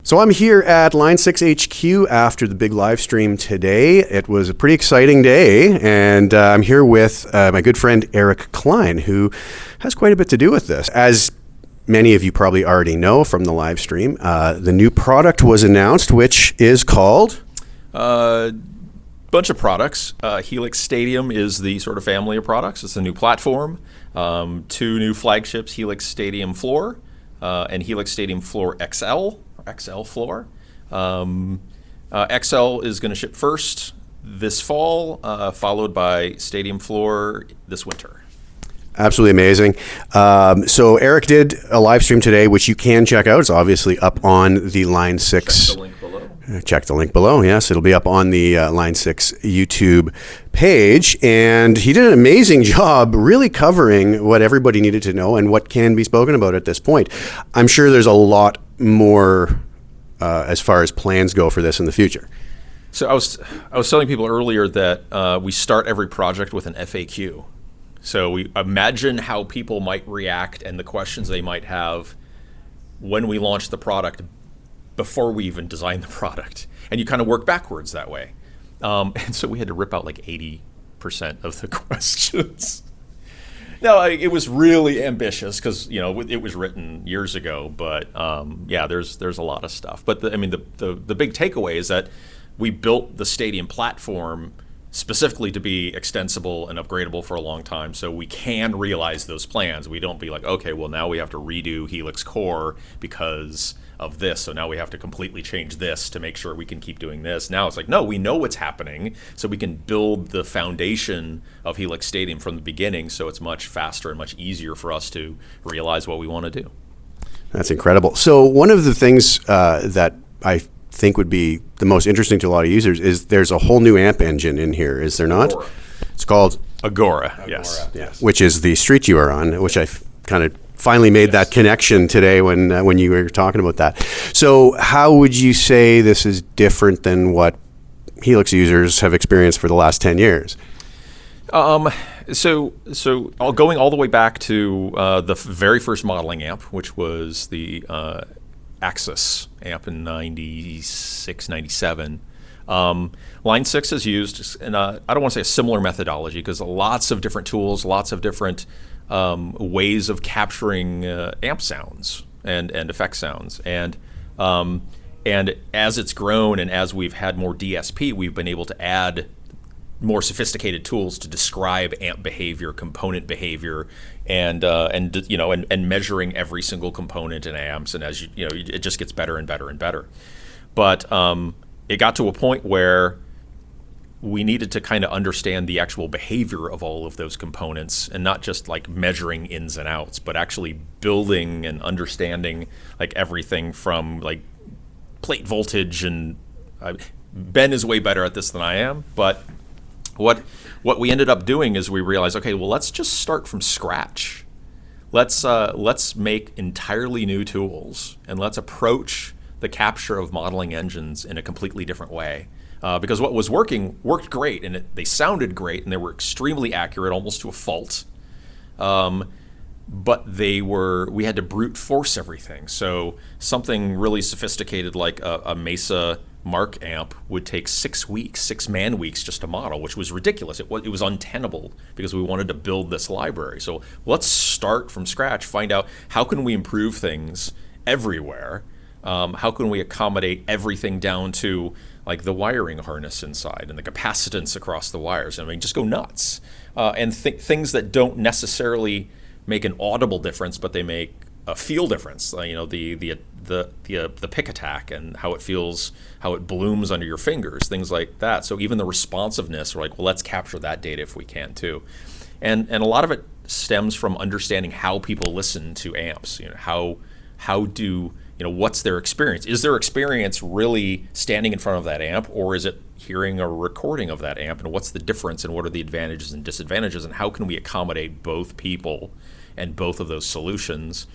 So I'm here at Line 6 HQ after the big live stream today. It was a pretty exciting day, and I'm here with my good friend Eric Klein, who has quite a bit to do with this. As many of you probably already know from the live stream, the new product was announced, which is called... Bunch of products. Helix Stadium is the sort of family of products. It's a new platform. 2 new flagships, Helix Stadium Floor and Helix Stadium Floor XL, or XL Floor. XL is going to ship first this fall, followed by Stadium Floor this winter. Absolutely amazing. So Eric did a live stream today, which you can check out. It's obviously up on the Line 6. Check the link below. Check the link below. Yes, it'll be up on the Line 6 YouTube page. And he did an amazing job really covering what everybody needed to know and what can be spoken about at this point. I'm sure there's a lot more as far as plans go for this in the future. So I was telling people earlier that we start every project with an FAQ. So we imagine how people might react and the questions they might have when we launch the product before we even design the product. And you kind of work backwards that way. And so we had to rip out like 80% of the questions. No, it was really ambitious because, you know, it was written years ago. But yeah, there's a lot of stuff. But the big takeaway is that we built the Stadium platform specifically to be extensible and upgradable for a long time, so we can realize those plans. We don't be like, okay, well now we have to redo Helix Core because of this, so now we have to completely change this to make sure we can keep doing this. Now it's like, no, we know what's happening, so we can build the foundation of Helix Stadium from the beginning, so it's much faster and much easier for us to realize what we want to do. That's incredible. So one of the things that I think would be the most interesting to a lot of users is there's a whole new amp engine in here, is there not? Agora. It's called Agora. Yes. Which is the street you are on, which I kind of finally made that connection today when you were talking about that. So how would you say this is different than what Helix users have experienced for the last 10 years? So going all the way back to the very first modeling amp, which was the Axis amp in 96, 97. Line 6 has used, and I don't want to say a similar methodology because lots of different tools, lots of different ways of capturing amp sounds and effect sounds. And as it's grown and as we've had more DSP, we've been able to add more sophisticated tools to describe amp behavior, component behavior, and measuring every single component in amps. And as you know, it just gets better and better and better. But it got to a point where we needed to kind of understand the actual behavior of all of those components, and not just like measuring ins and outs, but actually building and understanding like everything from like plate voltage. And Ben is way better at this than I am, but what we ended up doing is we realized, okay, well, let's just start from scratch. Let's make entirely new tools, and let's approach the capture of modeling engines in a completely different way. Because what was worked great, and they sounded great, and they were extremely accurate, almost to a fault. But we had to brute force everything. So something really sophisticated like a Mesa Mark amp would take 6 weeks, 6 man weeks just to model, which was ridiculous. It was untenable because we wanted to build this library. So let's start from scratch, find out how can we improve things everywhere. How can we accommodate everything down to like the wiring harness inside and the capacitance across the wires? I mean, just go nuts. And things that don't necessarily make an audible difference, but they make a feel difference. You know, the pick attack and how it feels, how it blooms under your fingers, things like that. So even the responsiveness, we're like, well, let's capture that data if we can too. And a lot of it stems from understanding how people listen to amps. You know, how do, you know, what's their experience? Is their experience really standing in front of that amp, or is it hearing a recording of that amp? And what's the difference, and what are the advantages and disadvantages, and how can we accommodate both people and both of those solutions?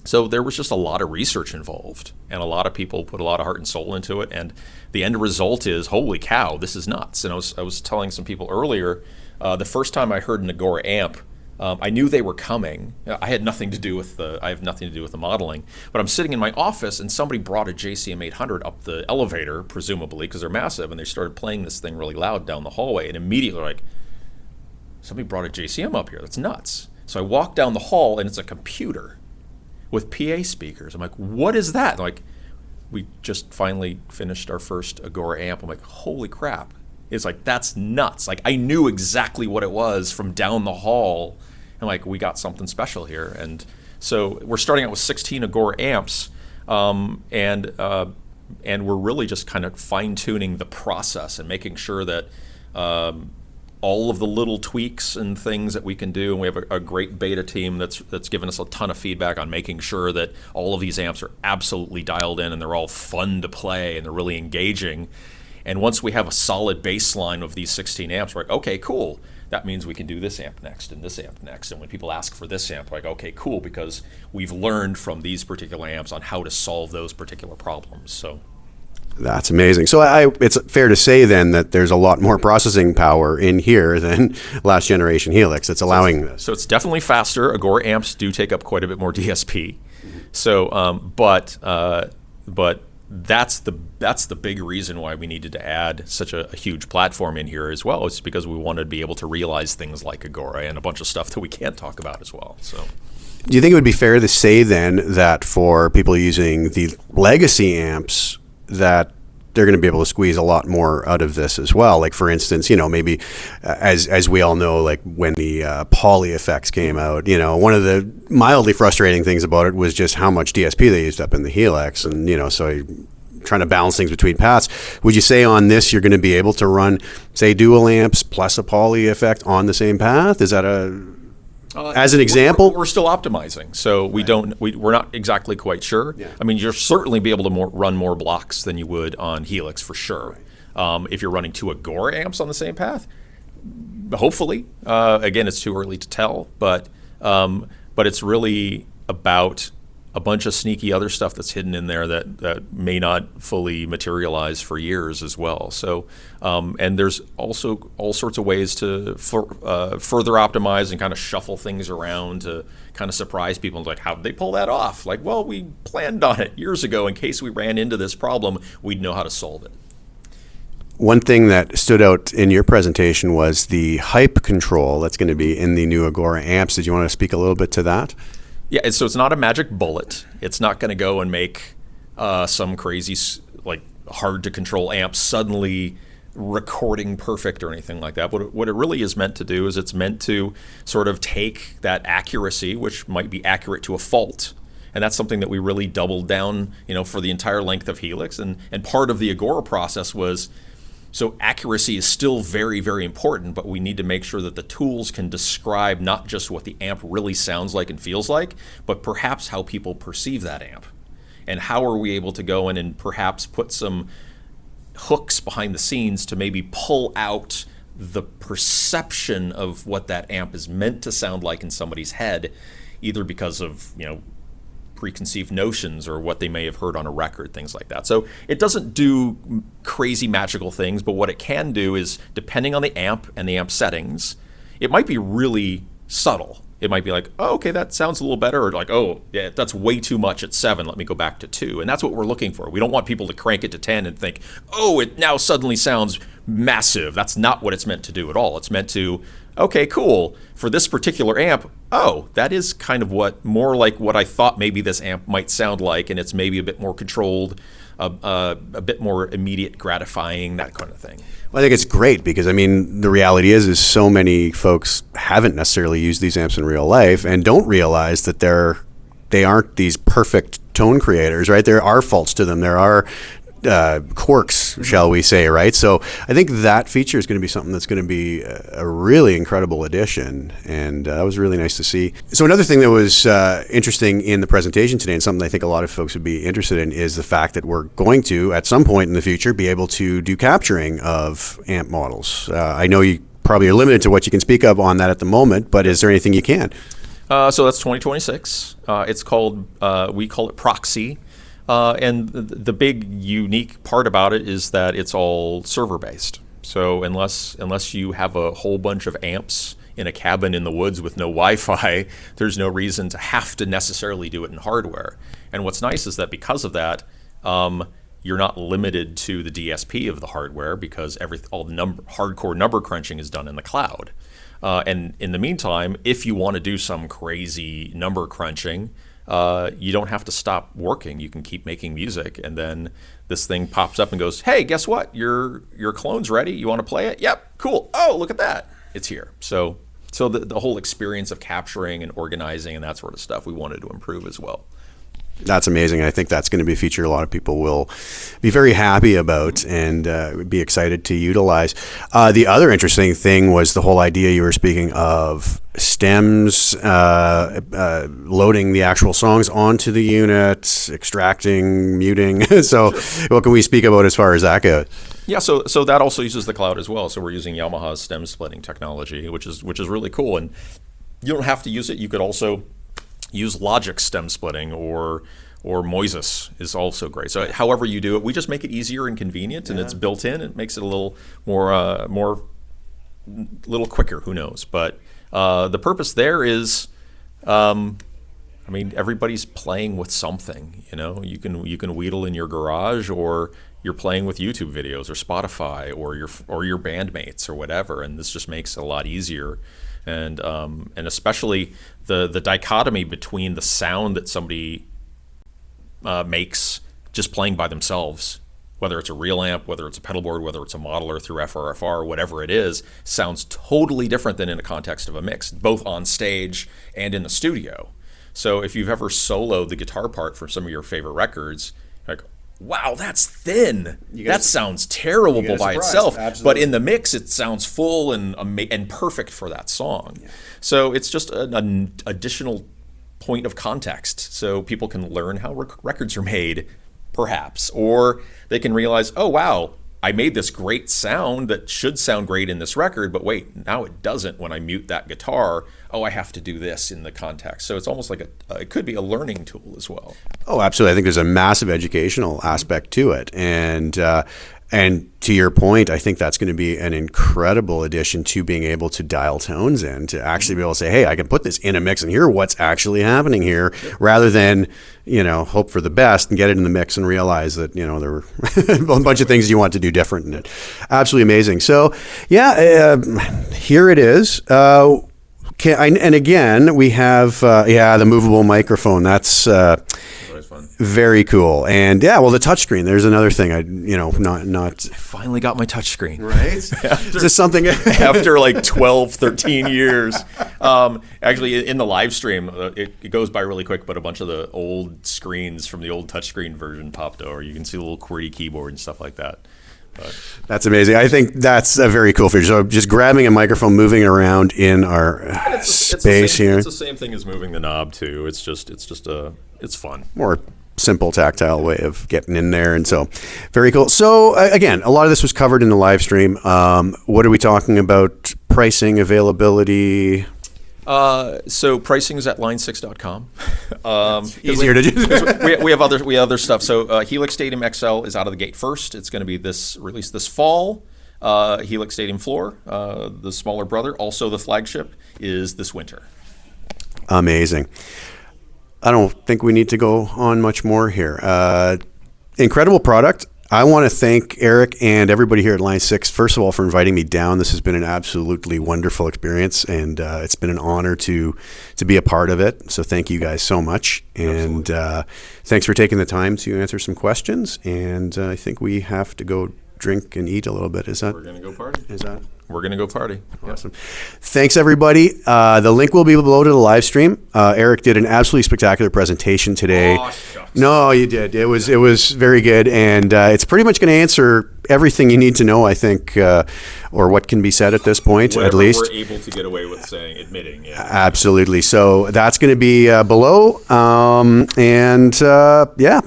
So there was just a lot of research involved, and a lot of people put a lot of heart and soul into it, and the end result is, holy cow, this is nuts. And I was telling some people earlier, the first time I heard an Agora amp I knew they were coming. I had nothing to do with the modeling. But I'm sitting in my office, and somebody brought a JCM 800 up the elevator, presumably because they're massive, and they started playing this thing really loud down the hallway. And immediately, like, somebody brought a JCM up here. That's nuts. So I walk down the hall, and it's a computer with PA speakers. I'm like, what is that? Like, we just finally finished our first Agora amp. I'm like, holy crap. It's like, that's nuts. Like, I knew exactly what it was from down the hall. And like, we got something special here. And so we're starting out with 16 Agora amps, and we're really just kind of fine-tuning the process and making sure that all of the little tweaks and things that we can do, and we have a great beta team that's given us a ton of feedback on making sure that all of these amps are absolutely dialed in and they're all fun to play and they're really engaging. And once we have a solid baseline of these 16 amps, we're like, okay, cool. That means we can do this amp next and this amp next. And when people ask for this amp, we're like, okay, cool, because we've learned from these particular amps on how to solve those particular problems. So that's amazing. So it's fair to say then that there's a lot more processing power in here than last generation Helix. It's allowing this. So it's definitely faster. Agora amps do take up quite a bit more DSP. So, but that's the big reason why we needed to add such a huge platform in here as well. It's because we wanted to be able to realize things like Agora and a bunch of stuff that we can't talk about as well. So, do you think it would be fair to say then that for people using the legacy amps, that they're going to be able to squeeze a lot more out of this as well? Like, for instance, maybe as we all know, like when the poly effects came out, one of the mildly frustrating things about it was just how much DSP they used up in the Helix. And, so trying to balance things between paths. Would you say on this, you're going to be able to run, say, dual amps plus a poly effect on the same path? Is that as an example? We're still optimizing, so we're not exactly quite sure. Yeah. I mean, you'll certainly be able to run more blocks than you would on Helix for sure. Right. If you're running two Agora amps on the same path, hopefully. Again, it's too early to tell, but it's really about a bunch of sneaky other stuff that's hidden in there that may not fully materialize for years as well. So, and there's also all sorts of ways to further optimize and kind of shuffle things around to kind of surprise people. Like, how did they pull that off? Like, well, we planned on it years ago in case we ran into this problem, we'd know how to solve it. One thing that stood out in your presentation was the hype control that's going to be in the new Agora amps. Did you want to speak a little bit to that? Yeah, so it's not a magic bullet. It's not going to go and make some crazy, like, hard to control amp suddenly recording perfect or anything like that. What it really is meant to do is it's meant to sort of take that accuracy, which might be accurate to a fault, and that's something that we really doubled down, for the entire length of Helix. And part of the Agora process was, so accuracy is still very, very important, but we need to make sure that the tools can describe not just what the amp really sounds like and feels like, but perhaps how people perceive that amp. And how are we able to go in and perhaps put some hooks behind the scenes to maybe pull out the perception of what that amp is meant to sound like in somebody's head, either because of, preconceived notions or what they may have heard on a record, things like that. So it doesn't do crazy magical things, but what it can do is, depending on the amp and the amp settings, it might be really subtle. It might be like, oh, okay, that sounds a little better, or like, oh, yeah, that's way too much at 7, let me go back to 2. And that's what we're looking for. We don't want people to crank it to 10 and think, oh, it now suddenly sounds massive. That's not what it's meant to do at all. It's meant to, okay, cool, for this particular amp, oh, that is kind of more like what I thought maybe this amp might sound like, and it's maybe a bit more controlled, a bit more immediate gratifying, that kind of thing. Well, I think it's great because, the reality is so many folks haven't necessarily used these amps in real life and don't realize that they aren't these perfect tone creators, right? There are faults to them. There are quirks, shall we say, right? So I think that feature is going to be something that's going to be a really incredible addition, and that was really nice to see. So another thing that was interesting in the presentation today, and something I think a lot of folks would be interested in, is the fact that we're going to, at some point in the future, be able to do capturing of amp models. I know you probably are limited to what you can speak of on that at the moment, but is there anything you can? So that's 2026. It's called, we call it Proxy. And the big unique part about it is that it's all server based. So unless you have a whole bunch of amps in a cabin in the woods with no Wi-Fi, there's no reason to have to necessarily do it in hardware. And what's nice is that because of that, you're not limited to the DSP of the hardware, because all the hardcore number crunching is done in the cloud. And in the meantime, if you want to do some crazy number crunching, you don't have to stop working. You can keep making music, and then this thing pops up and goes, "Hey, guess what? Your clone's ready. You want to play it? Yep, cool. Oh, look at that. It's here." So the whole experience of capturing and organizing and that sort of stuff, we wanted to improve as well. That's amazing. I think that's going to be a feature a lot of people will be very happy about and be excited to utilize. The other interesting thing was the whole idea you were speaking of stems, loading the actual songs onto the unit, extracting, muting. So what can we speak about as far as that goes? Yeah, so that also uses the cloud as well. So we're using Yamaha's stem splitting technology, which is really cool. And you don't have to use it. You could also use Logic's stem splitting, or Moises is also great. So however you do it, we just make it easier and convenient, and it's built in. It makes it a little more little quicker. Who knows? But the purpose there is, everybody's playing with something. You can wheedle in your garage, or you're playing with YouTube videos or Spotify or your bandmates or whatever, and this just makes it a lot easier. And especially the dichotomy between the sound that somebody makes just playing by themselves, whether it's a real amp, whether it's a pedal board, whether it's a modeler through FRFR, whatever it is, sounds totally different than in the context of a mix, both on stage and in the studio. So if you've ever soloed the guitar part for some of your favorite records, like, wow, that's thin. That sounds terrible by itself. Absolutely. But in the mix, it sounds full and perfect for that song. Yeah. So it's just an additional point of context, so people can learn how records are made, perhaps, or they can realize, oh wow, I made this great sound that should sound great in this record, but wait, now it doesn't when I mute that guitar. Oh, I have to do this in the context. So it's almost like it could be a learning tool as well. Oh, absolutely. I think there's a massive educational aspect to it. And to your point, I think that's going to be an incredible addition to being able to dial tones in, to actually be able to say, hey, I can put this in a mix and hear what's actually happening here, rather than, hope for the best and get it in the mix and realize that, there were a bunch of things you want to do different in it. Absolutely amazing. So, here it is. And again, we have, the movable microphone. That's very cool. And the touchscreen. There's another thing. I finally got my touchscreen. Right? Is this something after like 12, 13 years? Actually, in the live stream, it goes by really quick, but a bunch of the old screens from the old touchscreen version popped over. You can see a little QWERTY keyboard and stuff like that. That's amazing. I think that's a very cool feature. So just grabbing a microphone, moving it around in our space here. It's the same thing as moving the knob too. It's fun. More simple tactile way of getting in there. And so very cool. So again, a lot of this was covered in the live stream. What are we talking about? Pricing, availability? So pricing is at line6.com. Easier to do. we have other stuff. So Helix Stadium XL is out of the gate first. It's going to be released this fall. Helix Stadium Floor, the smaller brother, also the flagship, is this winter. Amazing. I don't think we need to go on much more here. Incredible product. I want to thank Eric and everybody here at Line 6, first of all, for inviting me down. This has been an absolutely wonderful experience, and it's been an honor to be a part of it. So thank you guys so much. And thanks for taking the time to answer some questions. And I think we have to go drink and eat a little bit. We're going to go party. We're going to go party. Awesome. Yeah. Thanks, everybody. The link will be below to the live stream. Eric did an absolutely spectacular presentation today. Oh, shucks. No, you did. It was very good, and it's pretty much going to answer everything you need to know, I think, or what can be said at this point, whatever at least. We're able to get away with admitting. Yeah. Absolutely. So that's going to be below.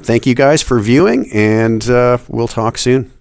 Thank you guys for viewing, and we'll talk soon.